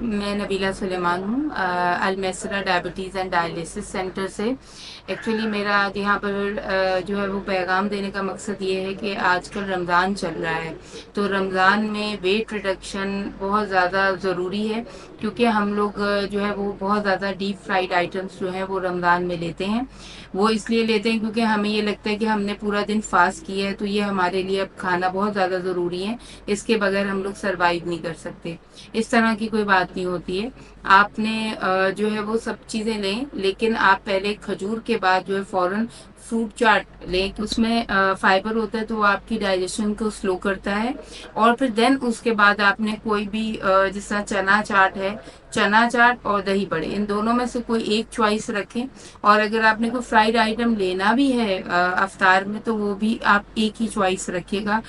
میں نبیلہ سلیمان ہوں، المیسرا diabetes and dialysis centre سے۔ ایکچولی میرا آج یہاں پر جو ہے وہ پیغام دینے کا مقصد یہ ہے کہ آج کل رمضان چل رہا ہے، تو رمضان میں ویٹ ریڈکشن بہت زیادہ ضروری ہے، کیونکہ ہم لوگ جو ہے وہ بہت زیادہ ڈیپ فرائیڈ آئٹمس جو ہیں وہ رمضان میں لیتے ہیں۔ وہ اس لیے لیتے ہیں کیونکہ ہمیں یہ لگتا ہے کہ ہم نے پورا دن فاسٹ کیا ہے، تو یہ ہمارے لیے اب کھانا بہت زیادہ ضروری ہے، اس کے بغیر ہم لوگ سروائیو نہیں کر سکتے۔ اس طرح کی کوئی بات نہیں ہوتی ہے۔ آپ نے جو ہے وہ سب چیزیں لیں، لیکن آپ پہلے کھجور کے بعد جو ہے فوراً فروٹ چاٹ لیں، اس میں فائبر ہوتا ہے، تو وہ آپ کی ڈائجیشن کو سلو کرتا ہے۔ اور پھر دین اس کے بعد آپ نے کوئی بھی جس طرح چنا چاٹ ہے، چنا چاٹ اور دہی بڑے، ان دونوں میں سے کوئی ایک چوائس رکھیں۔ اور اگر آپ نے کوئی فرائیڈ آئٹم لینا بھی ہے افطار میں، تو وہ بھی آپ ایک ہی چوائس رکھیے گا۔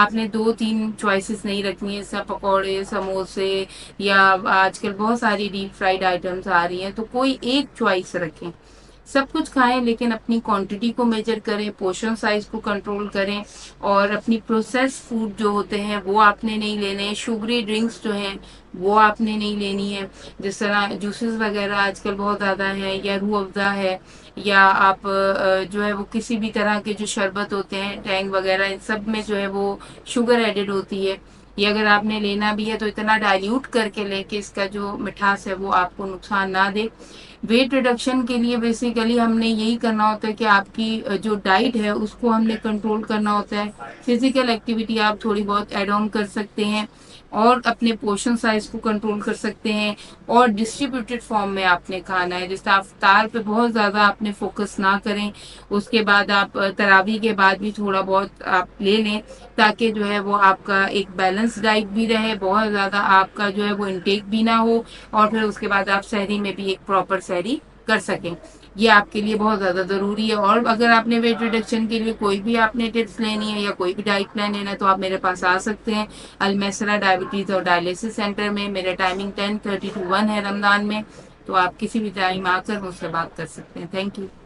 آپ نے دو تین چوائسیز نہیں رکھنی ہے، جیسے پکوڑے، سموسے، یا آج کل بہت ساری ڈیپ فرائیڈ آئٹمس آ رہی ہیں، تو کوئی ایک چوائس رکھیں۔ سب کچھ کھائیں لیکن اپنی کوانٹٹی کو میجر کریں، پورشن سائز کو کنٹرول کریں، اور اپنی پروسیس فوڈ جو ہوتے ہیں وہ آپ نے نہیں لینے، شوگری ڈرنکس جو ہیں وہ آپ نے نہیں لینی ہے۔ جس طرح جوسز وغیرہ آج کل بہت زیادہ ہیں، یا روح افزا ہے، یا آپ جو ہے وہ کسی بھی طرح کے جو شربت ہوتے ہیں، ٹینگ وغیرہ، ان سب میں جو ہے وہ شوگر ایڈڈ ہوتی ہے۔ یہ اگر آپ نے لینا بھی ہے تو اتنا ڈائلیوٹ کر کے لیں کہ اس کا جو مٹھاس ہے وہ آپ کو نقصان نہ دے۔ ویٹ ریڈکشن کے لیے بیسیکلی ہم نے یہی کرنا ہوتا ہے کہ آپ کی جو ڈائٹ ہے اس کو ہم نے کنٹرول کرنا ہوتا ہے۔ فزیکل ایکٹیویٹی آپ تھوڑی بہت ایڈ آن کر سکتے ہیں، اور اپنے پورشن سائز کو کنٹرول کر سکتے ہیں، اور ڈسٹریبیوٹیڈ فارم میں آپ نے کھانا ہے۔ جیسے افطار پہ بہت زیادہ آپ نے فوکس نہ کریں، اس کے بعد آپ تراویح کے بعد بھی تھوڑا بہت آپ لے لیں، تاکہ جو ہے وہ آپ کا ایک بیلنس ڈائٹ بھی رہے، بہت زیادہ آپ کا جو ہے وہ انٹیک بھی نہ ہو، اور پھر اس کے بعد آپ سحری میں بھی ایک پراپر سحری کر سکیں۔ یہ آپ کے لیے بہت زیادہ ضروری ہے۔ اور اگر آپ نے ویٹ ریڈکشن کے لیے کوئی بھی آپ نے ٹپس لینی ہے، یا کوئی بھی ڈائٹ پلان لینا ہے، تو آپ میرے پاس آ سکتے ہیں المیسرا ڈائبٹیز اور ڈائلیسس سینٹر میں۔ میرا ٹائمنگ 10:30 to 1 ہے رمضان میں، تو آپ کسی بھی ٹائم آ کر مجھ سے بات کر سکتے ہیں۔ Thank you.